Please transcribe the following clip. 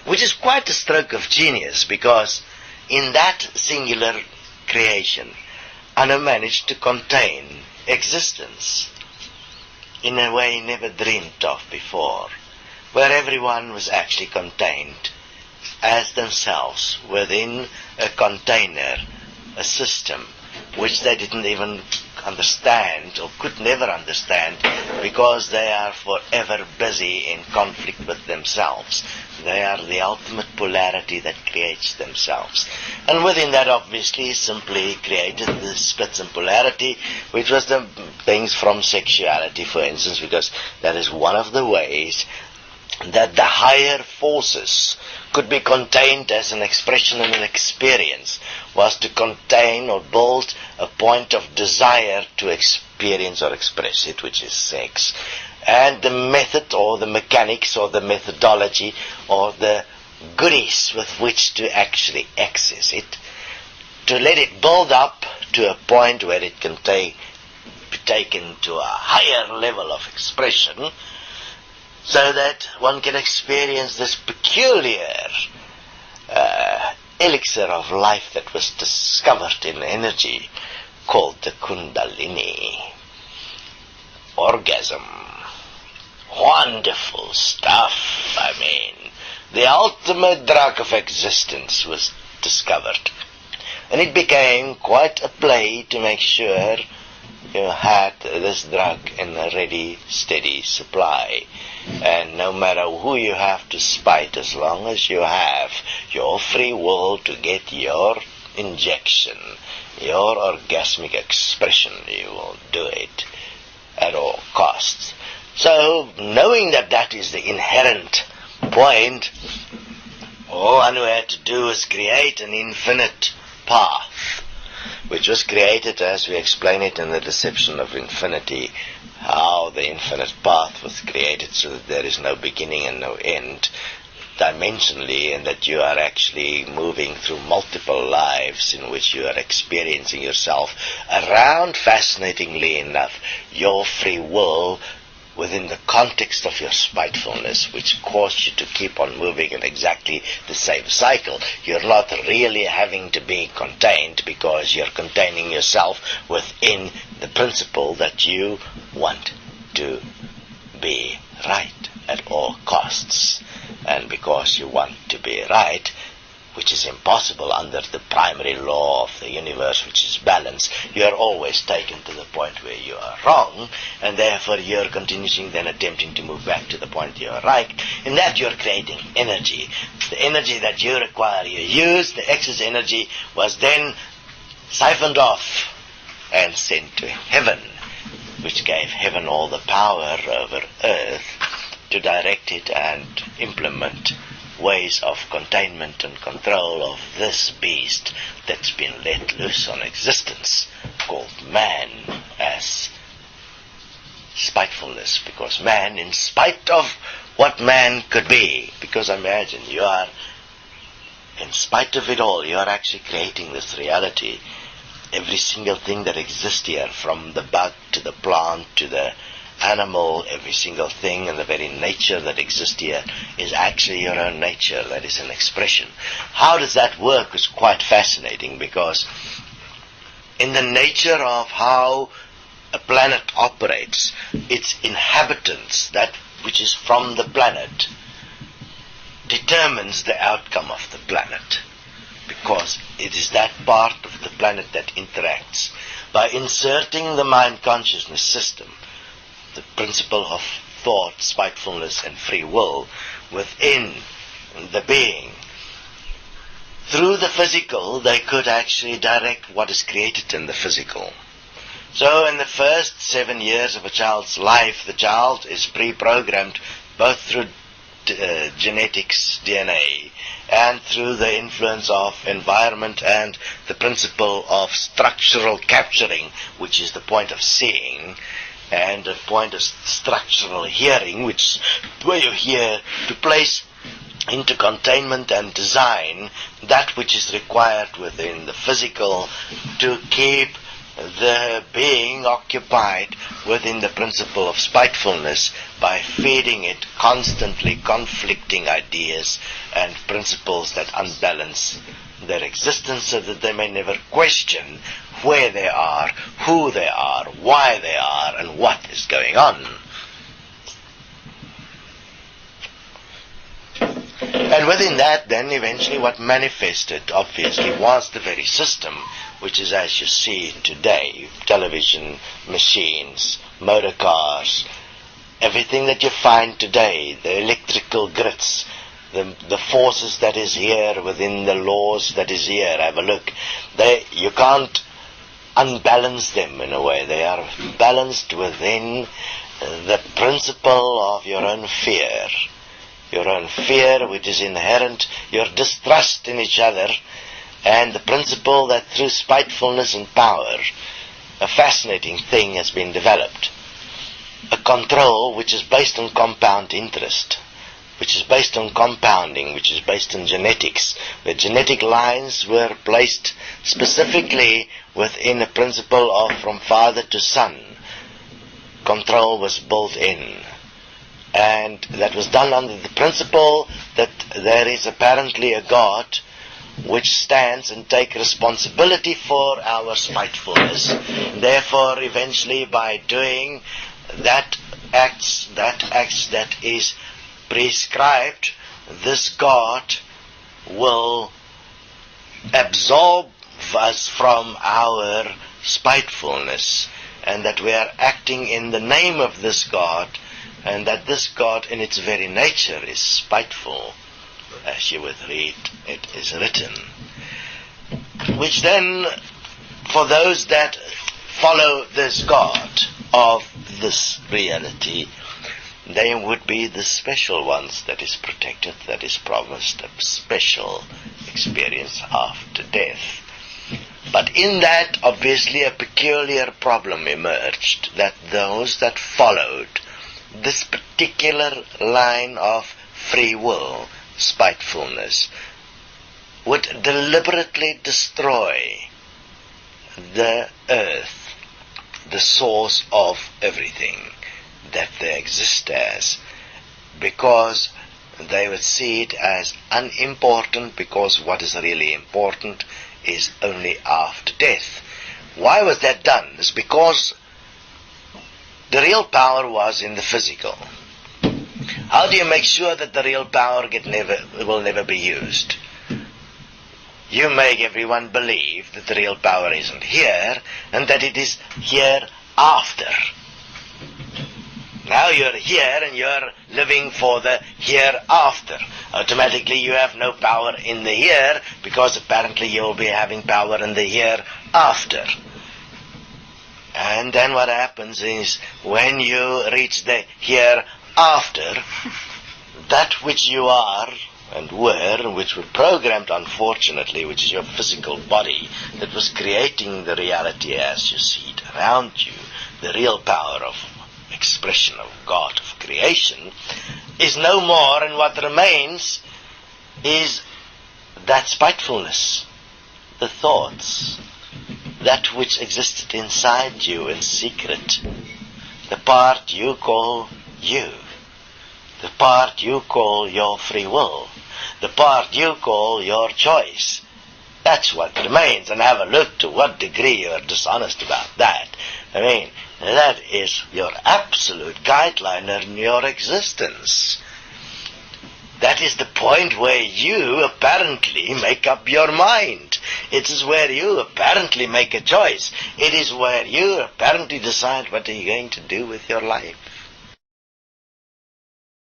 which is quite a stroke of genius, because in that singular creation, Anu managed to contain existence in a way never dreamed of before, where everyone was actually contained as themselves within a container, a system, which they didn't even understand or could never understand, because they are forever busy in conflict with themselves. They are the ultimate polarity that creates themselves. And within that, obviously, simply created the splits and polarity, which was the things from sexuality, for instance, because that is one of the ways that the higher forces could be contained as an expression and an experience, was to contain or build a point of desire to experience or express it, which is sex. And the method or the mechanics or the methodology or the goodies with which to actually access it, to let it build up to a point where it can be taken to a higher level of expression, so that one can experience this peculiar elixir of life that was discovered in energy called the Kundalini. Orgasm. Wonderful stuff. I mean, the ultimate drug of existence was discovered. And it became quite a play to make sure you had this drug in a ready, steady supply. And no matter who you have to spite, as long as you have your free will to get your injection, your orgasmic expression, you will do it at all costs. So, knowing that that is the inherent point, all Anu had to do was create an infinite path, which was created, as we explain it in the Deception of Infinity, how the infinite path was created so that there is no beginning and no end dimensionally, and that you are actually moving through multiple lives in which you are experiencing yourself around, fascinatingly enough, your free will within the context of your spitefulness, which caused you to keep on moving in exactly the same cycle. You're not really having to be contained, because you're containing yourself within the principle that you want to be right at all costs. And because you want to be right, which is impossible under the primary law of the universe, which is balance, you are always taken to the point where you are wrong, and therefore you are continuing then attempting to move back to the point you are right. In that you are creating energy. The energy that you require, you use. The excess energy was then siphoned off and sent to heaven, which gave heaven all the power over earth to direct it and implement ways of containment and control of this beast that's been let loose on existence, called man, as spitefulness. Because man, in spite of what man could be, because imagine, you are, in spite of it all, you are actually creating this reality. Every single thing that exists here, from the bug to the plant to the animal, every single thing and the very nature that exists here is actually your own nature. That is an expression. How does that work is quite fascinating, because in the nature of how a planet operates, its inhabitants, that which is from the planet, determines the outcome of the planet, because it is that part of the planet that interacts. By inserting the mind consciousness system, the principle of thought, spitefulness, and free will within the being, through the physical, they could actually direct what is created in the physical. So in the first 7 years of a child's life, the child is pre-programmed both through genetics, DNA, and through the influence of environment and the principle of structural capturing, which is the point of seeing, and a point of structural hearing, which where you hear, to place into containment and design that which is required within the physical to keep the being occupied within the principle of spitefulness by feeding it constantly conflicting ideas and principles that unbalance their existence, so that they may never question where they are, who they are, why they are, and what is going on. And within that, then, eventually what manifested, obviously, was the very system which is, as you see today, television, machines, motor cars, everything that you find today, the electrical grids, the forces that is here within the laws that is here. Have a look. You can't unbalance them in a way. They are balanced within the principle of your own fear. Your own fear, which is inherent, your distrust in each other, and the principle that through spitefulness and power, a fascinating thing has been developed. A control which is based on compound interest, which is based on compounding, which is based on genetics. The genetic lines were placed specifically within a principle of from father to son. Control was built in. And that was done under the principle that there is apparently a God which stands and takes responsibility for our spitefulness. Therefore, eventually, by doing that acts that is prescribed, this God will absorb us from our spitefulness, and that we are acting in the name of this God, and that this God in its very nature is spiteful, as you would read it is written. Which then, for those that follow this God of this reality, they would be the special ones that is protected, that is promised a special experience after death. But in that, obviously, a peculiar problem emerged, that those that followed this particular line of free will, spitefulness, would deliberately destroy the earth, the source of everything that they exist as, because they would see it as unimportant, because what is really important is only after death. Why was that done? It's because the real power was in the physical. How do you make sure that the real power will never be used? You make everyone believe that the real power isn't here, and that it is hereafter. Now you're here and you're living for the hereafter. Automatically you have no power in the here, because apparently you'll be having power in the hereafter. And then what happens is, when you reach the hereafter, that which you are and were, which were programmed, unfortunately, which is your physical body, that was creating the reality as you see it around you, the real power of expression of God, of creation, is no more, and what remains is that spitefulness, the thoughts, that which existed inside you in secret, the part you call you, the part you call your free will, the part you call your choice. That's what remains, and have a look to what degree you're dishonest about that. I mean, that is your absolute guideline in your existence. That is the point where you apparently make up your mind. It is where you apparently make a choice. It is where you apparently decide what are you going to do with your life.